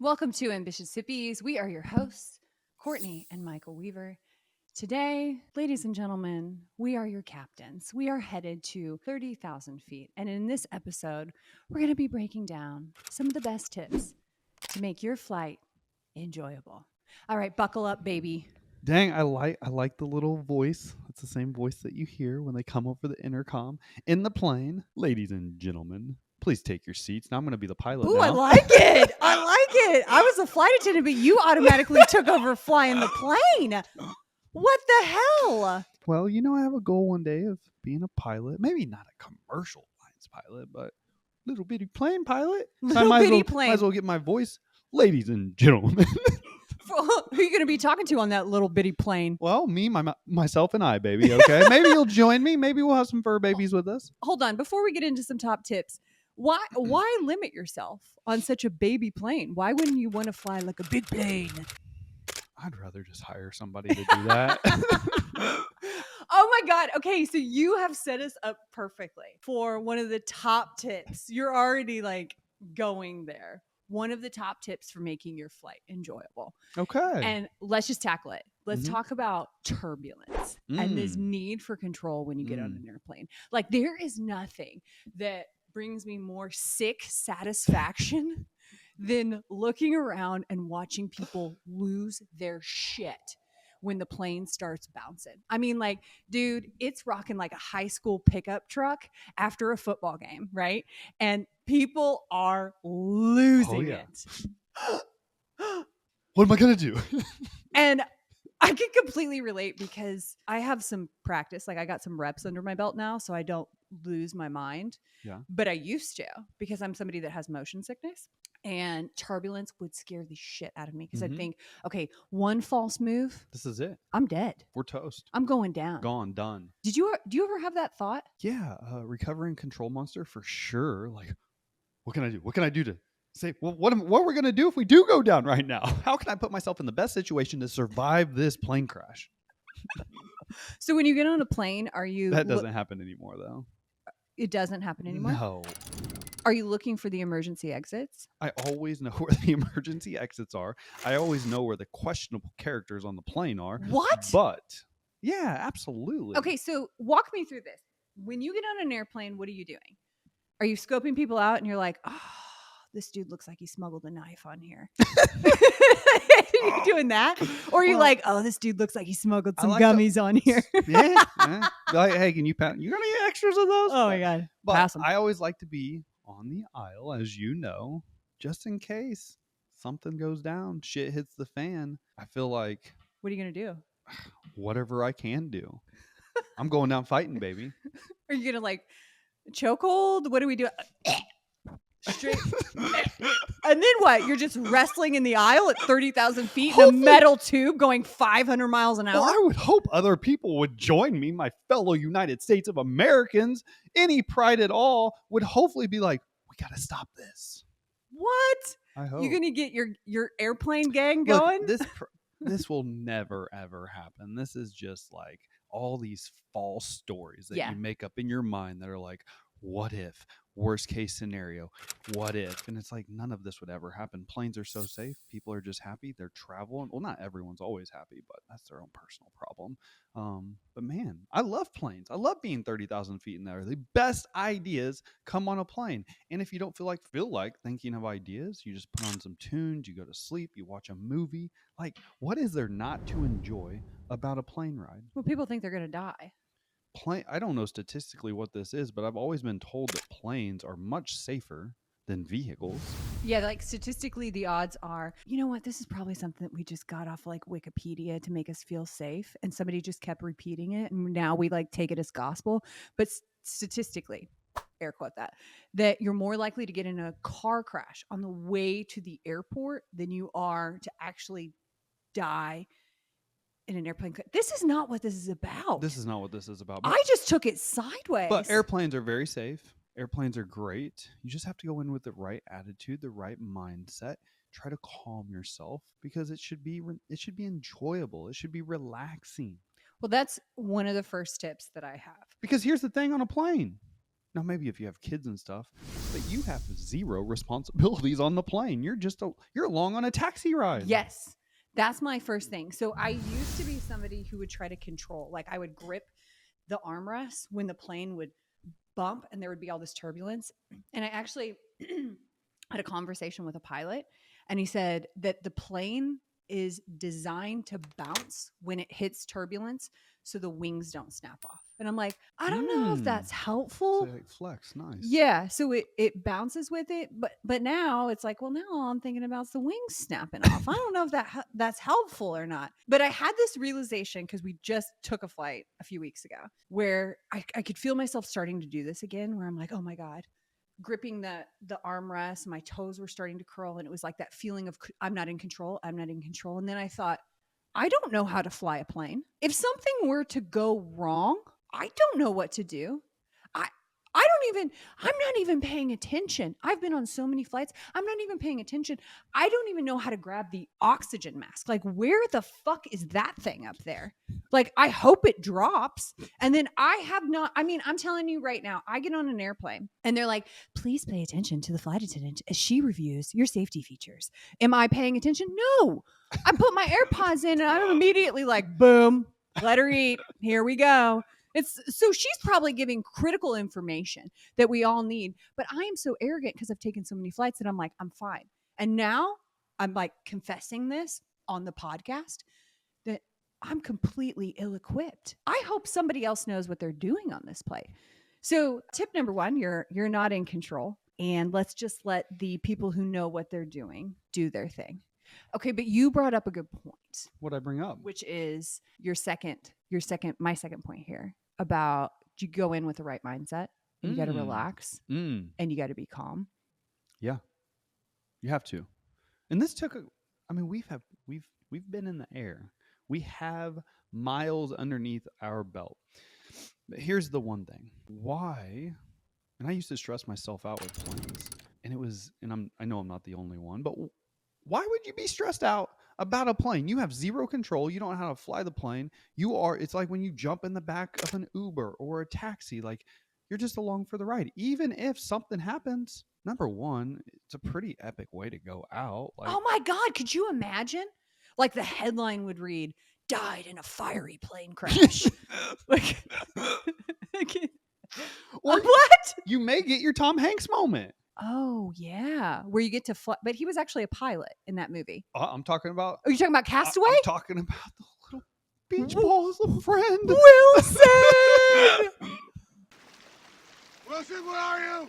Welcome to Ambitious Hippies. We are your hosts, Courtney and Michael Weaver. Today, ladies and gentlemen, we are your captains. We are headed to 30,000 feet. And in this episode, we're going to be breaking down some of the best tips to make your flight enjoyable. All right, buckle up, baby. Dang, I like the little voice. It's the same voice that you hear when they come over the intercom in the plane. Ladies and gentlemen, please take your seats. Now I'm going to be the pilot Ooh, now. I like it. I like it. I was a flight attendant, but you automatically took over flying the plane. What the hell? Well, I have a goal one day of being a pilot. Maybe not a commercial lines pilot, but little bitty plane pilot. Little bitty plane. Might as well get my voice. Ladies and gentlemen. Who are you going to be talking to on that little bitty plane? Well, me, myself, and I, baby. Okay, maybe you'll join me. Maybe we'll have some fur babies with us. Hold on, before we get into some top tips, why limit yourself on such a baby plane? Why wouldn't you want to fly like a big plane? I'd rather just hire somebody to do that. Oh my God. Okay, so you have set us up perfectly for one of the top tips. You're already like going there. One of the top tips for making your flight enjoyable. Okay. And let's just tackle it. Let's talk about turbulence and this need for control when you get on an airplane. Like, there is nothing that brings me more sick satisfaction than looking around and watching people lose their shit when the plane starts bouncing. I mean, like, dude, it's rocking like a high school pickup truck after a football game, right? And people are losing it. What am I going to do? And I can completely relate because I have some practice. Like, I got some reps under my belt now, so I don't lose my mind. Yeah. But I used to, because I'm somebody that has motion sickness. And turbulence would scare the shit out of me because I'd think, okay, one false move, This is it. I'm dead. We're toast. I'm going down. Gone, done. Do you ever have that thought? Yeah, recovering control monster for sure. Like, what can I do? What can I do to say, well, what are we going to do if we do go down right now? How can I put myself in the best situation to survive this plane crash? So when you get on a plane, are you... That doesn't happen anymore, though. It doesn't happen anymore? No. Are you looking for the emergency exits? I always know where the emergency exits are. I always know where the questionable characters on the plane are. What? But, yeah, absolutely. Okay, so walk me through this. When you get on an airplane, what are you doing? Are you scoping people out and you're like, oh, this dude looks like he smuggled a knife on here? Are you doing that? Or are you like, oh, this dude looks like he smuggled some gummies on here? Yeah. Like, hey, can you pass? You got any extras of those? Oh, my God. But Pass them. I always like to be on the aisle, as you know, just in case something goes down, shit hits the fan. I feel like, what are you going to do? Whatever I can do. I'm going down fighting, baby. Are you going to like chokehold? What do we do? Straight. And then what? You're just wrestling in the aisle at 30,000 feet in a metal tube going 500 miles an hour? Well, I would hope other people would join me, my fellow United States of Americans. Any pride at all would hopefully be like, we got to stop this. What? I hope. You're going to get your airplane gang going? Look, this will never, ever happen. This is just like all these false stories that you make up in your mind that are like, what if? Worst case scenario, what if? And it's like, none of this would ever happen. Planes are so safe. People are just happy. They're traveling. Well, not everyone's always happy, but that's their own personal problem. But man, I love planes. I love being 30,000 feet in there. The best ideas come on a plane. And if you don't feel like thinking of ideas, you just put on some tunes, you go to sleep, you watch a movie. Like, what is there not to enjoy about a plane ride? Well, people think they're going to die. I don't know statistically what this is, but I've always been told that planes are much safer than vehicles. Yeah, like statistically, the odds are, you know what? This is probably something that we just got off like Wikipedia to make us feel safe. And somebody just kept repeating it. And now we like take it as gospel. But statistically, air quote that you're more likely to get in a car crash on the way to the airport than you are to actually die in an airplane. This is not what this is about. This is not what this is about. I just took it sideways. But airplanes are very safe. Airplanes are great. You just have to go in with the right attitude, the right mindset. Try to calm yourself because it should be enjoyable. It should be relaxing. Well, that's one of the first tips that I have. Because here's the thing on a plane. Now, maybe if you have kids and stuff, but you have zero responsibilities on the plane. You're along on a taxi ride. Yes. That's my first thing. So I used to be somebody who would try to control. Like I would grip the armrest when the plane would bump and there would be all this turbulence. And I actually had a conversation with a pilot, and he said that the plane is designed to bounce when it hits turbulence so the wings don't snap off. And I'm like, I don't know if that's helpful. So like flex, nice. Yeah, so it bounces with it, but now it's like, well, now all I'm thinking about is the wings snapping off. I don't know if that's helpful or not. But I had this realization because we just took a flight a few weeks ago where I could feel myself starting to do this again, where I'm like, oh my God, gripping the armrest, my toes were starting to curl, and it was like that feeling of I'm not in control. And then I thought, I don't know how to fly a plane. If something were to go wrong, I don't know what to do. I'm not even paying attention. I've been on so many flights. I'm not even paying attention. I don't even know how to grab the oxygen mask. Like, where the fuck is that thing up there? Like, I hope it drops. And then I'm telling you right now, I get on an airplane and they're like, please pay attention to the flight attendant as she reviews your safety features. Am I paying attention? No. I put my AirPods in and I'm immediately like, boom, let her eat. Here we go. So she's probably giving critical information that we all need. But I am so arrogant because I've taken so many flights that I'm like, I'm fine. And now I'm like confessing this on the podcast that I'm completely ill-equipped. I hope somebody else knows what they're doing on this plane. So tip number 1, you're not in control. And let's just let the people who know what they're doing do their thing. Okay, but you brought up a good point. What'd I bring up? Which is my second point here about you go in with the right mindset and you got to relax and you got to be calm. Yeah, you have to. And this took we've been in the air. We have miles underneath our belt. But here's the one thing. Why? And I used to stress myself out with planes. And I know I'm not the only one, but why would you be stressed out about a plane? You have zero control. You don't know how to fly the plane. It's like when you jump in the back of an Uber or a taxi, like you're just along for the ride. Even if something happens, number one, it's a pretty epic way to go out. Like, oh my God, could you imagine? Like the headline would read, died in a fiery plane crash. Like, or what? You may get your Tom Hanks moment. Oh, yeah. Where you get to fly. But he was actually a pilot in that movie. I'm talking about... Are you talking about Castaway? I'm talking about the little beach balls of friend. Wilson! Wilson, where are you?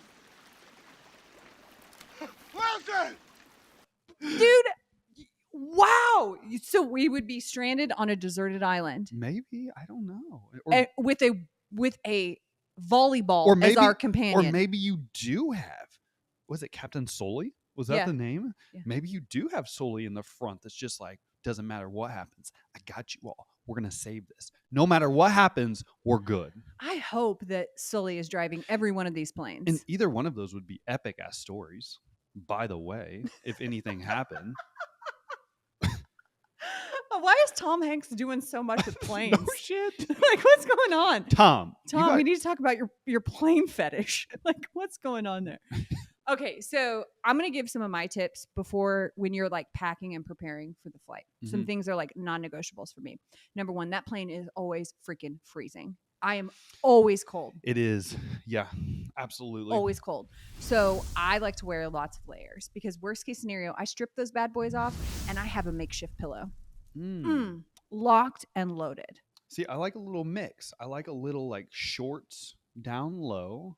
Wilson! Dude, wow. So we would be stranded on a deserted island. Maybe. I don't know. With a volleyball as our companion. Or maybe you do have... Was it Captain Sully? Was that the name? Yeah. Maybe you do have Sully in the front that's just like, doesn't matter what happens. I got you all. We're going to save this. No matter what happens, we're good. I hope that Sully is driving every one of these planes. And either one of those would be epic ass stories, by the way, if anything happened. Why is Tom Hanks doing so much with planes? No shit. Like, what's going on? Tom, we need to talk about your plane fetish. Like, what's going on there? Okay, so I'm going to give some of my tips when you're like packing and preparing for the flight. Mm-hmm. Some things are like non-negotiables for me. Number 1, that plane is always freaking freezing. I am always cold. It is. Yeah, absolutely. Always cold. So I like to wear lots of layers because worst case scenario, I strip those bad boys off and I have a makeshift pillow. Locked and loaded. See, I like a little mix. I like a little like shorts down low.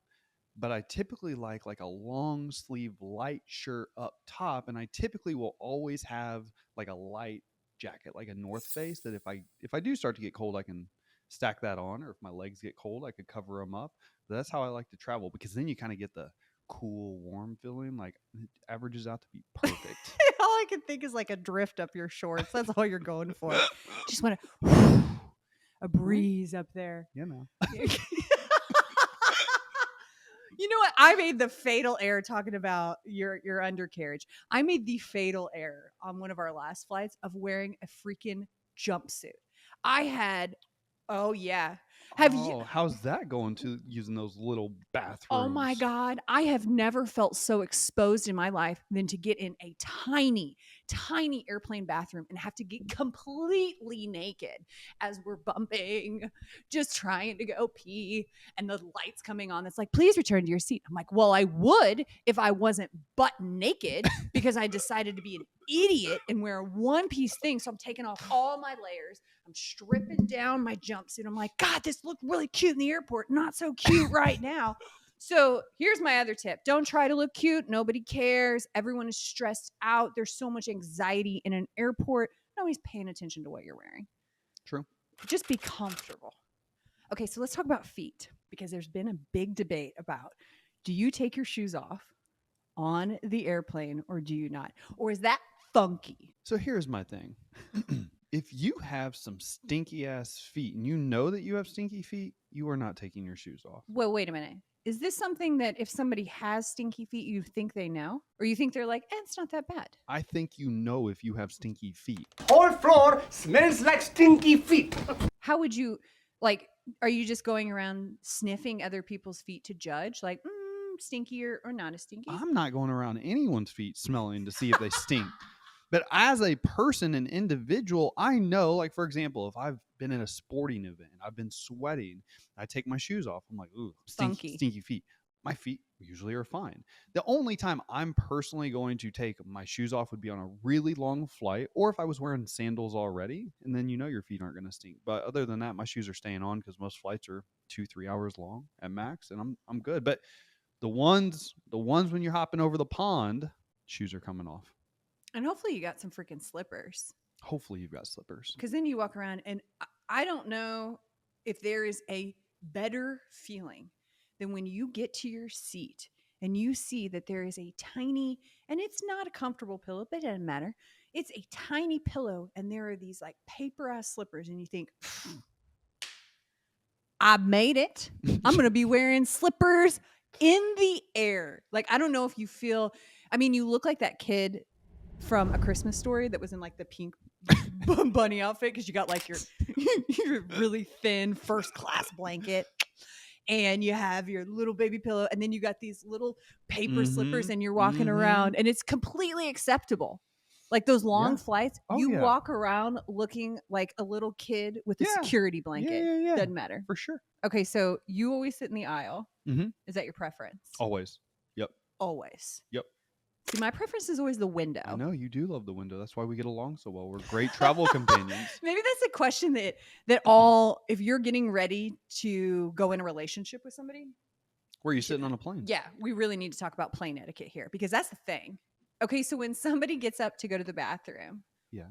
But I typically like a long sleeve light shirt up top. And I typically will always have like a light jacket, like a North Face, that if I do start to get cold, I can stack that on. Or if my legs get cold, I could cover them up. But that's how I like to travel, because then you kind of get the cool, warm feeling. Like it averages out to be perfect. All I can think is like a drift up your shorts. That's all you're going for. Just want to a breeze up there. You know. You know what? I made the fatal error talking about your undercarriage. I made the fatal error on one of our last flights of wearing a freaking jumpsuit. I had Oh, yeah. How's that going to using those little bathrooms? Oh my God. I have never felt so exposed in my life than to get in a tiny, tiny airplane bathroom and have to get completely naked as we're bumping, just trying to go pee. And the lights coming on. It's like, please return to your seat. I'm like, well, I would if I wasn't butt naked because I decided to be an idiot and wear a one piece thing. So I'm taking off all my layers. I'm stripping down my jumpsuit. I'm like, God, this looked really cute in the airport. Not so cute right now. So here's my other tip. Don't try to look cute. Nobody cares. Everyone is stressed out. There's so much anxiety in an airport. Nobody's paying attention to what you're wearing. True. Just be comfortable. Okay, so let's talk about feet because there's been a big debate about, do you take your shoes off on the airplane or do you not? Or is that funky? So here's my thing. If you have some stinky ass feet and you know that you have stinky feet, you are not taking your shoes off. Well, wait a minute. Is this something that if somebody has stinky feet, you think they know? Or you think they're like, it's not that bad? I think you know if you have stinky feet. Whole floor smells like stinky feet. How would you, like, are you just going around sniffing other people's feet to judge? Like, stinky or not as stinky? I'm not going around anyone's feet smelling to see if they stink. But as a person, an individual, I know, like, for example, if I've been in a sporting event, I've been sweating, I take my shoes off. I'm like, ooh, stinky feet. My feet usually are fine. The only time I'm personally going to take my shoes off would be on a really long flight or if I was wearing sandals already. And then, your feet aren't going to stink. But other than that, my shoes are staying on because most flights are 2-3 hours long at max. And I'm good. But the ones when you're hopping over the pond, shoes are coming off. And hopefully you got some freaking slippers. Hopefully you've got slippers. Because then you walk around and I don't know if there is a better feeling than when you get to your seat and you see that there is a tiny, and it's not a comfortable pillow, but it doesn't matter. It's a tiny pillow and there are these like paper ass slippers and you think, I made it. I'm going to be wearing slippers in the air. Like, I don't know if you feel, you look like that kid from A Christmas Story that was in like the pink bunny outfit because you got like your really thin first class blanket and you have your little baby pillow and then you got these little paper slippers and you're walking around and it's completely acceptable. Like those long flights, walk around looking like a little kid with a security blanket. Yeah. Doesn't matter. For sure. Okay, so you always sit in the aisle. Is that your preference? Always. Yep. Always. Yep. See, my preference is always the window. I know you do love the window. That's why we get along so well. We're great travel companions. Maybe that's a question that all, if you're getting ready to go in a relationship with somebody. Where are you sitting on a plane? Yeah, we really need to talk about plane etiquette here because that's the thing. Okay, so when somebody gets up to go to the bathroom,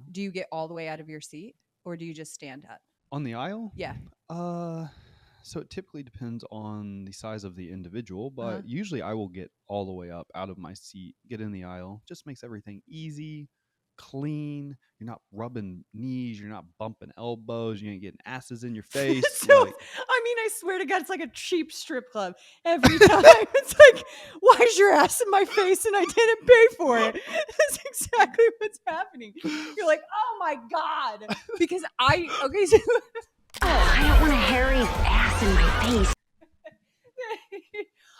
do you get all the way out of your seat or do you just stand up? On the aisle? Yeah. So it typically depends on the size of the individual, but usually I will get all the way up out of my seat, get in the aisle. Just makes everything easy, clean. You're not rubbing knees. You're not bumping elbows. You ain't getting asses in your face. So, I swear to God, it's like a cheap strip club every time. It's like, why is your ass in my face and I didn't pay for it? That's exactly what's happening. You're like, oh my God. Because I don't want a hairy ass in my face.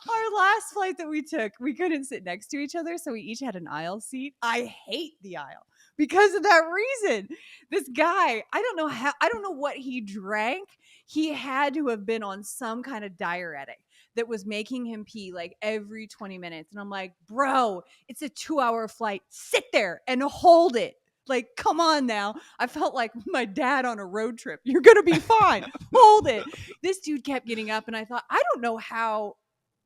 Our last flight that we took, we couldn't sit next to each other, so we each had an aisle seat. I hate the aisle because of that reason. This guy, I don't know what he drank. He had to have been on some kind of diuretic that was making him pee like every 20 minutes. And I'm like, bro, it's a 2-hour flight. Sit there and hold it. Like, come on now. I felt like my dad on a road trip. You're going to be fine. Hold it. This dude kept getting up and I thought, I don't know how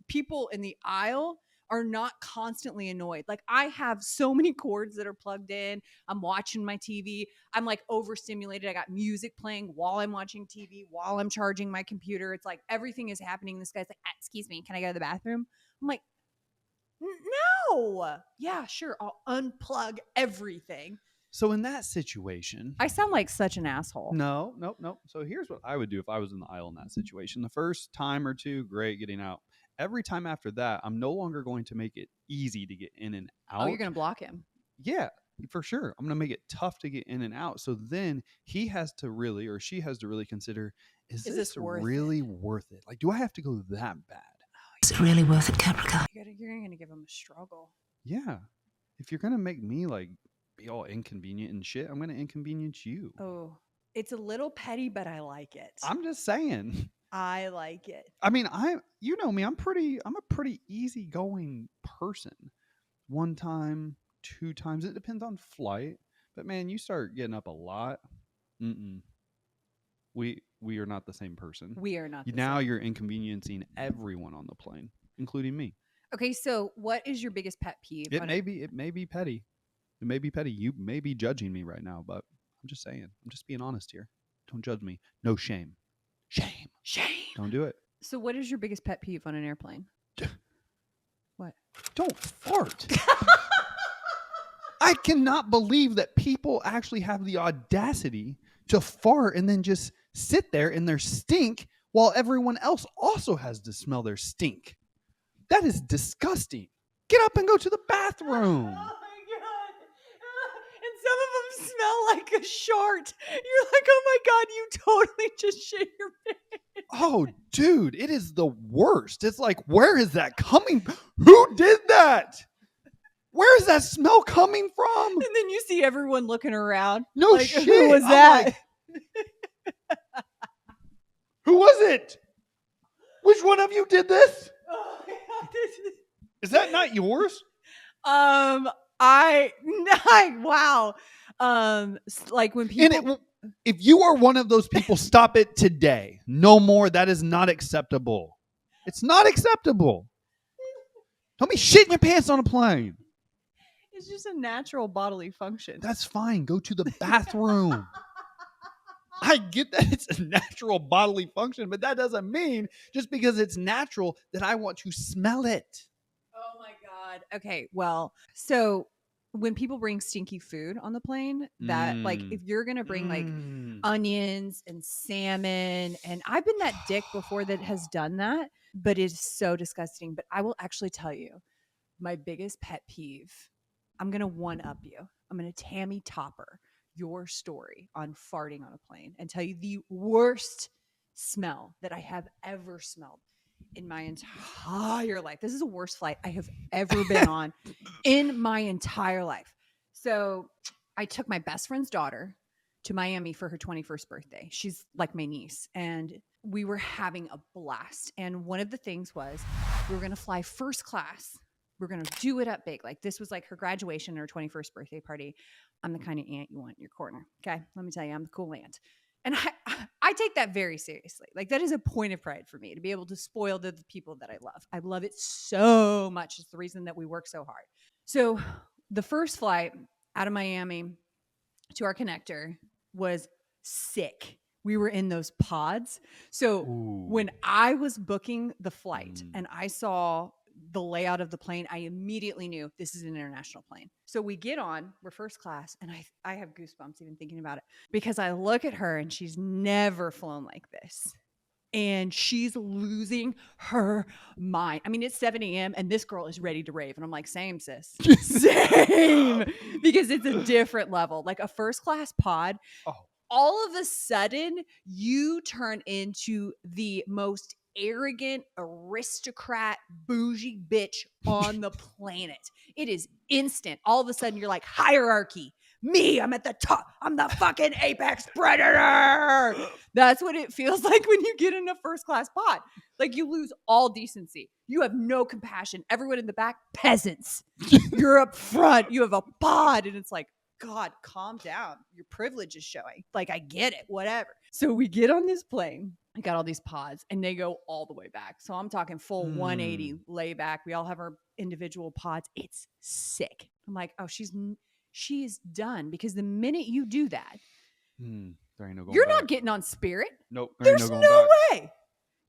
people in the aisle are not constantly annoyed. Like, I have so many cords that are plugged in. I'm watching my TV. I'm like overstimulated. I got music playing while I'm watching TV, while I'm charging my computer. It's like everything is happening. This guy's like, excuse me, can I go to the bathroom? I'm like, no. Yeah, sure. I'll unplug everything. So in that situation, I sound like such an asshole. No. So here's what I would do if I was in the aisle in that situation. The first time or two, great, getting out. Every time after that, I'm no longer going to make it easy to get in and out. Oh, you're going to block him. Yeah. For sure. I'm going to make it tough to get in and out. So then he has to really, or she has to really consider, is this really worth it? Like, do I have to go that bad? Is it really worth it, Capricorn? You're going to give him a struggle. Yeah. If you're going to make me like be all inconvenient and shit, I'm going to inconvenience you. Oh, it's a little petty, but I like it. I'm just saying. I like it. I mean, you know me, I'm a pretty easygoing person. One time, 2 times, it depends on flight. But man, you start getting up a lot. We are not the same person. We are not. Now you're inconveniencing everyone on the plane, including me. Okay, so what is your biggest pet peeve? It may be petty. It may be petty. You may be judging me right now, but I'm just saying. I'm just being honest here. Don't judge me. No shame. Shame. Don't do it. So what is your biggest pet peeve on an airplane? What? Don't fart. I cannot believe that people actually have the audacity to fart and then just sit there in their stink while everyone else also has to smell their stink. That is disgusting. Get up and go to the bathroom. Oh my God. And some of them smell like a shart. You're like, oh my God, you totally just shit your pants. Oh, dude, it is the worst. It's like, where is that coming? Who did that? Where is that smell coming from? And then you see everyone looking around. No like, shit. Who was that? Like, who was it? Which one of you did this? Oh my God. Is that not yours? Wow. Like when people. If you are one of those people, stop it today. No more. That is not acceptable. It's not acceptable. Don't be shitting your pants on a plane. It's just a natural bodily function. That's fine. Go to the bathroom. I get that it's a natural bodily function, but that doesn't mean just because it's natural that I want to smell it. Oh my God. Okay. Well, so when people bring stinky food on the plane, that like if you're going to bring like onions and salmon, and I've been that dick before that has done that, but it's so disgusting. But I will actually tell you my biggest pet peeve. I'm going to one up you. I'm going to Tammy Topper your story on farting on a plane and tell you the worst smell that I have ever smelled in my entire life. This is the worst flight I have ever been on in my entire life. So I took my best friend's daughter to Miami for her 21st birthday. She's like my niece, and we were having a blast. And one of the things was we were going to fly first class. We're going to do it up big. Like this was like her graduation, her 21st birthday party. I'm the kind of aunt you want in your corner. Okay. Let me tell you, I'm the cool aunt. And I take that very seriously. Like that is a point of pride for me to be able to spoil the people that I love. I love it so much. It's the reason that we work so hard. So the first flight out of Miami to our connector was sick. We were in those pods. So when I was booking the flight and I saw the layout of the plane, I immediately knew this is an international plane. So we get on, we're first class, and I have goosebumps even thinking about it because I look at her and she's never flown like this. And she's losing her mind. I mean, it's 7 a.m. and this girl is ready to rave. And I'm like, same, sis. Same. Because it's a different level. Like a first class pod. Oh. All of a sudden, you turn into the most arrogant, aristocrat, bougie bitch on the planet. It is instant. All of a sudden, you're like, hierarchy. Me, I'm at the top. I'm the fucking apex predator. That's what it feels like when you get in a first class pod. Like you lose all decency. You have no compassion. Everyone in the back, peasants. You're up front. You have a pod. And it's like, God, calm down. Your privilege is showing. Like, I get it. Whatever. So we get on this plane. I got all these pods and they go all the way back. So I'm talking full 180 lay back. We all have our individual pods. It's sick. I'm like, oh, she's done, because the minute you do that, there ain't no going you're back. Not getting on Spirit. Nope. There's no way.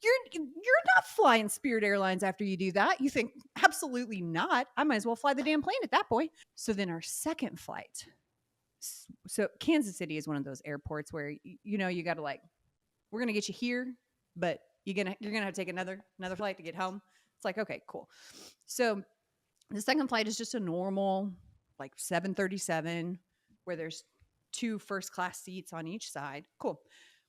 You're not flying Spirit Airlines after you do that. You think, absolutely not. I might as well fly the damn plane at that point. So then our second flight. So Kansas City is one of those airports where, you got to like, we're going to get you here, but you're going to have to take another flight to get home. It's like, okay, cool. So the second flight is just a normal like 737, where there's 2 first class seats on each side. Cool.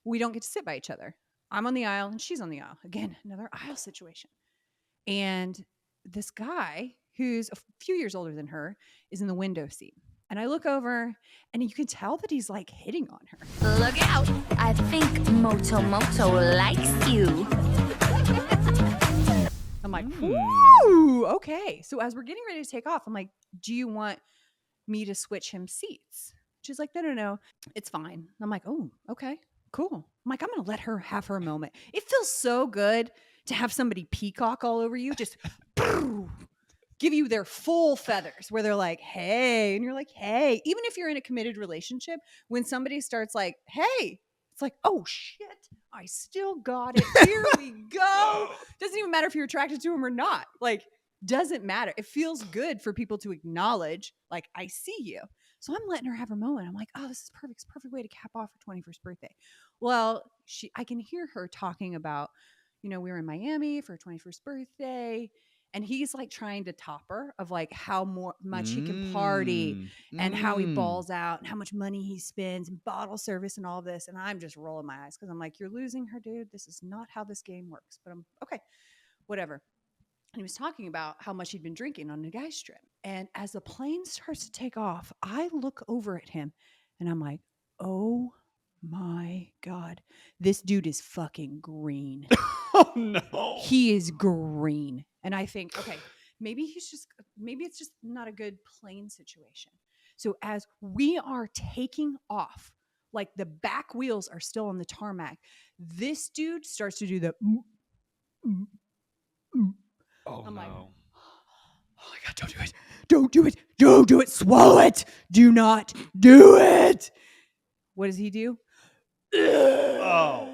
We don't get to sit by each other. I'm on the aisle and she's on the aisle. Again, another aisle situation. And this guy who's a few years older than her is in the window seat. And I look over and you can tell that he's like hitting on her. Look out. I think Moto likes you. I'm like, ooh, okay. So as we're getting ready to take off, I'm like, do you want me to switch him seats? She's like, no, it's fine. I'm like, oh, okay, cool. I'm like, I'm going to let her have her moment. It feels so good to have somebody peacock all over you, just give you their full feathers where they're like, hey, and you're like, hey. Even if you're in a committed relationship, when somebody starts like, hey, it's like, oh shit, I still got it. Here we go. Doesn't even matter if you're attracted to him or not. Like, doesn't matter. It feels good for people to acknowledge, like, I see you. So I'm letting her have her moment. I'm like, oh, this is perfect. It's a perfect way to cap off her 21st birthday. Well, I can hear her talking about, we were in Miami for her 21st birthday. And he's like trying to top her of like how much he can party and how he balls out and how much money he spends and bottle service and all this. And I'm just rolling my eyes because I'm like, you're losing her, dude. This is not how this game works. But I'm okay, whatever. And he was talking about how much he'd been drinking on a guy's trip. And as the plane starts to take off, I look over at him and I'm like, oh my God, this dude is fucking green. Oh no. He is green. And I think, okay, maybe it's just not a good plane situation. So as we are taking off, like the back wheels are still on the tarmac, this dude starts to do the Oh I'm no. like, oh my God, don't do it. Don't do it. Don't do it. Swallow it. Do not do it. What does he do? Oh.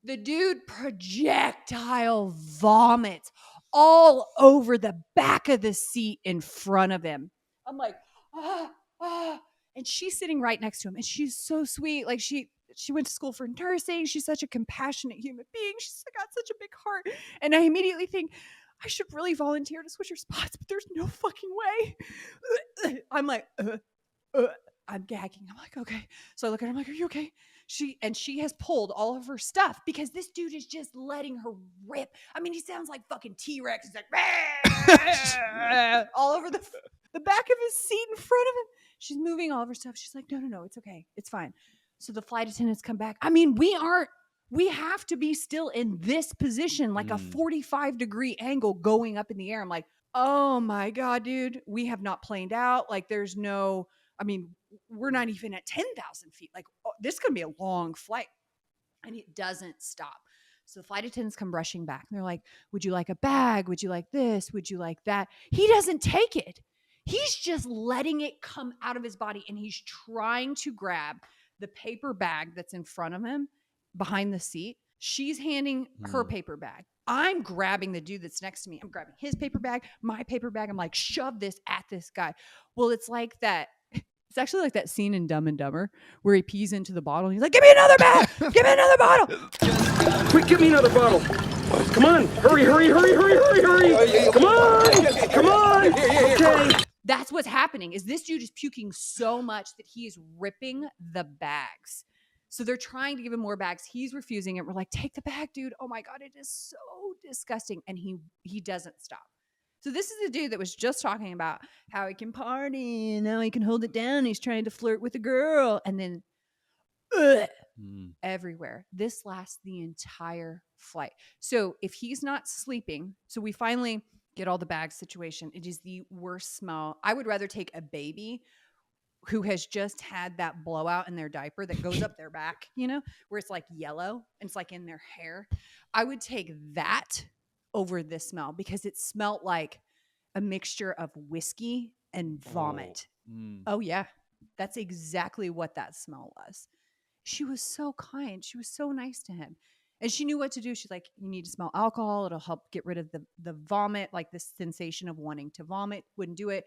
The dude projectile vomits all over the back of the seat in front of him. I'm like, and she's sitting right next to him, and she's so sweet. Like she went to school for nursing. She's such a compassionate human being. She's got such a big heart. And I immediately think, I should really volunteer to switch her spots, but there's no fucking way. I'm like, I'm gagging. I'm like, okay. So I look at her, I'm like, are you okay? She has pulled all of her stuff because this dude is just letting her rip. I mean, he sounds like fucking T-Rex. He's like, all over the back of his seat in front of him. She's moving all of her stuff. She's like, no, it's okay. It's fine. So the flight attendants come back. I mean, we have to be still in this position, like a 45-degree angle going up in the air. I'm like, oh my God, dude, we have not planed out. Like there's no, I mean, we're not even at 10,000 feet. Like this is going to be a long flight. And it doesn't stop. So the flight attendants come rushing back. And they're like, would you like a bag? Would you like this? Would you like that? He doesn't take it. He's just letting it come out of his body. And he's trying to grab the paper bag that's in front of him behind the seat. She's handing her paper bag. I'm grabbing the dude that's next to me. I'm grabbing his paper bag, my paper bag. I'm like, shove this at this guy. Well, it's like that. It's actually like that scene in Dumb and Dumber where he pees into the bottle. And he's like, give me another bag. Give me another bottle. Quick, give me another bottle. Come on. Hurry. Come on. Okay. That's what's happening is this dude is puking so much that he is ripping the bags. So they're trying to give him more bags. He's refusing it. We're like, take the bag, dude. Oh my God, it is so disgusting. And he doesn't stop. So this is a dude that was just talking about how he can party and how he can hold it down. He's trying to flirt with a girl. And then everywhere. This lasts the entire flight. So if he's not sleeping, so we finally get all the bag situation. It is the worst smell. I would rather take a baby who has just had that blowout in their diaper that goes up their back, where it's like yellow and it's like in their hair. I would take that over this smell because it smelled like a mixture of whiskey and vomit. Oh yeah. That's exactly what that smell was. She was so kind. She was so nice to him. And she knew what to do. She's like, you need to smell alcohol. It'll help get rid of the vomit, like this sensation of wanting to vomit. Wouldn't do it.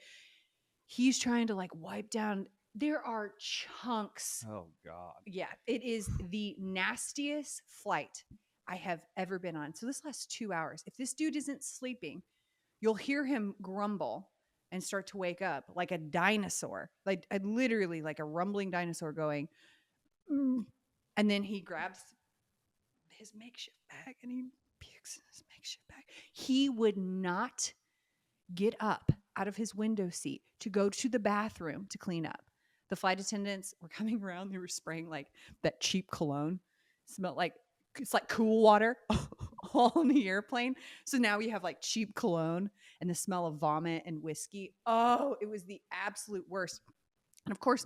He's trying to like wipe down. There are chunks. Oh God. Yeah. It is the nastiest flight I have ever been on. So this lasts 2 hours. If this dude isn't sleeping, you'll hear him grumble and start to wake up like a dinosaur, like literally like a rumbling dinosaur going, and then he grabs his makeshift bag and he pukes in his makeshift bag. He would not get up out of his window seat to go to the bathroom to clean up. The flight attendants were coming around. They were spraying like that cheap cologne. Smelled like, it's like cool water all in the airplane. So now we have like cheap cologne and the smell of vomit and whiskey. Oh, it was the absolute worst. And of course,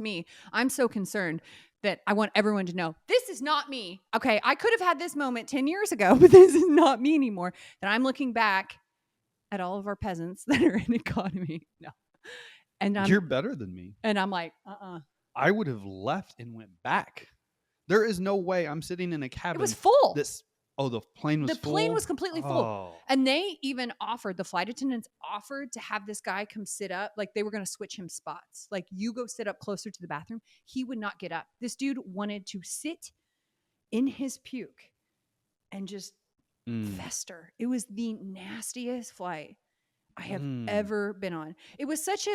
I'm so concerned that I want everyone to know this is not me. Okay, I could have had this moment 10 years ago, but this is not me anymore. That I'm looking back at all of our peasants that are in economy. No. And you're better than me. And I'm like, I would have left and went back. There is no way I'm sitting in a cabin. It was full. The plane was full? The plane was completely full. And they even the flight attendants offered to have this guy come sit up. Like they were going to switch him spots. Like you go sit up closer to the bathroom. He would not get up. This dude wanted to sit in his puke and just fester. It was the nastiest flight I have ever been on. It was such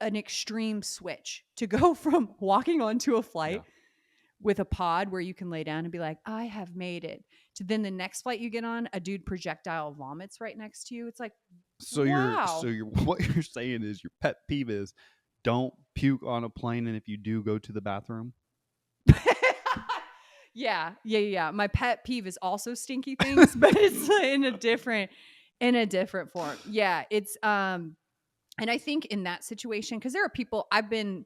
an extreme switch to go from walking onto a flight with a pod where you can lay down and be like, I have made it, to then the next flight you get on, a dude projectile vomits right next to you. It's like, wow. What you're saying is your pet peeve is don't puke on a plane, and if you do, go to the bathroom. Yeah. My pet peeve is also stinky things, but it's in a different form. Yeah, it's and I think in that situation, because there are people I've been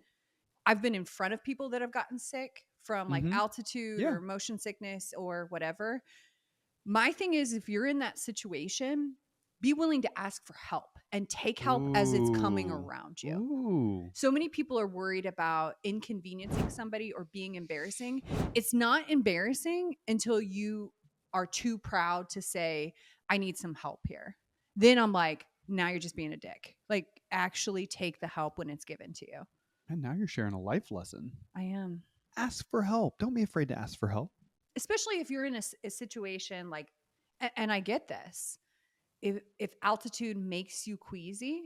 in front of people that have gotten sick from like altitude or motion sickness or whatever. My thing is, if you're in that situation, be willing to ask for help and take help as it's coming around you. Ooh. So many people are worried about inconveniencing somebody or being embarrassing. It's not embarrassing until you are too proud to say, I need some help here. Then I'm like, now you're just being a dick. Like, actually take the help when it's given to you. And now you're sharing a life lesson. I am. Ask for help. Don't be afraid to ask for help. Especially if you're in a situation like, and I get this, if altitude makes you queasy,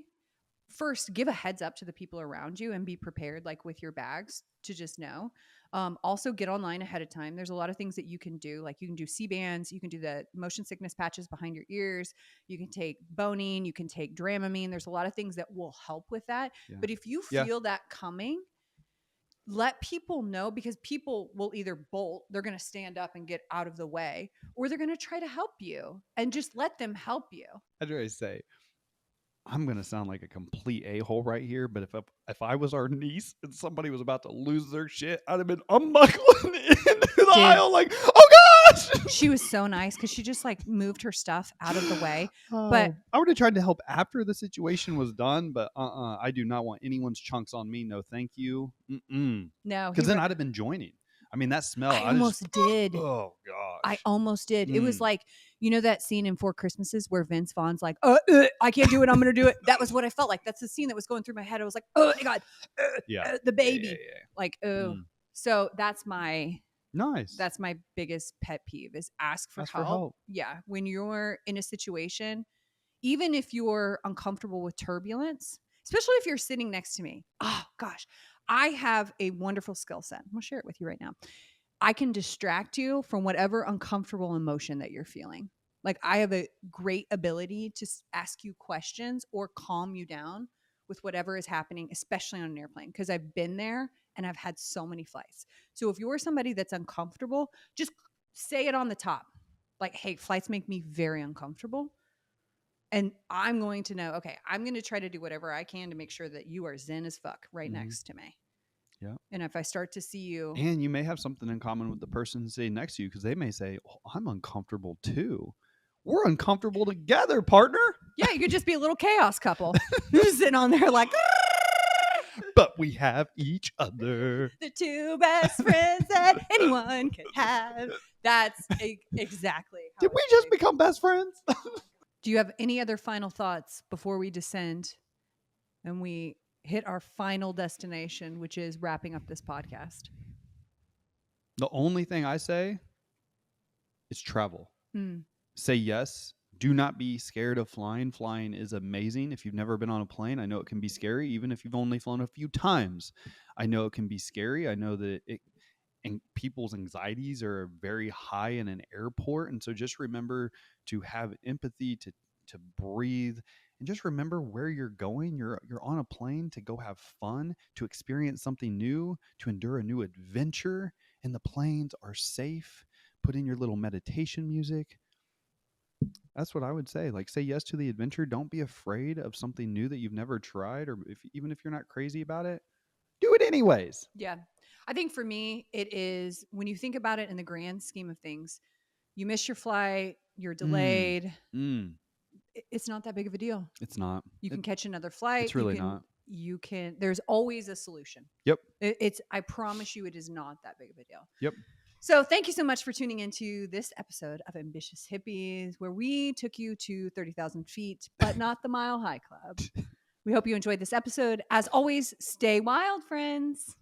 first give a heads up to the people around you and be prepared, like with your bags, to just know. Also get online ahead of time. There's a lot of things that you can do. Like you can do C-bands, you can do the motion sickness patches behind your ears. You can take Bonine, you can take Dramamine. There's a lot of things that will help with that. Yeah. But if you feel that coming, let people know, because people will either bolt, they're going to stand up and get out of the way, or they're going to try to help you, and just let them help you. How do I say? I'm going to sound like a complete a-hole right here, but if I was our niece and somebody was about to lose their shit, I'd have been unbuckling into the aisle like, oh gosh! She was so nice because she just like moved her stuff out of the way. But I would have tried to help after the situation was done, but I do not want anyone's chunks on me. No, thank you. No. Because then I'd have been joining. I mean, that smell. I almost did. Oh, gosh. I almost did. It was like, you know that scene in Four Christmases where Vince Vaughn's like, I can't do it. I'm going to do it. That was what I felt like. That's the scene that was going through my head. I was like, oh my God. The baby. Yeah. Like, So that's my biggest pet peeve is ask for help. Yeah. When you're in a situation, even if you're uncomfortable with turbulence, especially if you're sitting next to me. Oh gosh. I have a wonderful skill set. I'm going to share it with you right now. I can distract you from whatever uncomfortable emotion that you're feeling. Like I have a great ability to ask you questions or calm you down with whatever is happening, especially on an airplane, because I've been there and I've had so many flights. So if you're somebody that's uncomfortable, just say it on the top. Like, hey, flights make me very uncomfortable. And I'm going to know, okay, I'm going to try to do whatever I can to make sure that you are zen as fuck right next to me. Yeah. And if I start to see you. And you may have something in common with the person sitting next to you, because they may say, oh, I'm uncomfortable too. We're uncomfortable together, partner. Yeah, you could just be a little chaos couple. Who's sitting on there like. But we have each other. The two best friends that anyone could have. That's exactly how. Did we just become best friends? Do you have any other final thoughts before we descend and we hit our final destination, which is wrapping up this podcast? The only thing I say is travel. Say yes. Do not be scared of flying. Flying is amazing. If you've never been on a plane, I know it can be scary. Even if you've only flown a few times, I know it can be scary. I know that and people's anxieties are very high in an airport. And so just remember to have empathy, to breathe, and just remember where you're going. You're on a plane to go have fun, to experience something new, to endure a new adventure. And the planes are safe. Put in your little meditation music. That's what I would say. Like, say yes to the adventure. Don't be afraid of something new that you've never tried, or even if you're not crazy about it, do it anyways. Yeah. I think for me, it is when you think about it in the grand scheme of things, you miss your flight, you're delayed. It's not that big of a deal. It's not. You can catch another flight. It's really not. You can, there's always a solution. Yep. I promise you, it is not that big of a deal. Yep. So thank you so much for tuning into this episode of Ambitious Hippies, where we took you to 30,000 feet, but not the Mile High Club. We hope you enjoyed this episode. As always, stay wild, friends.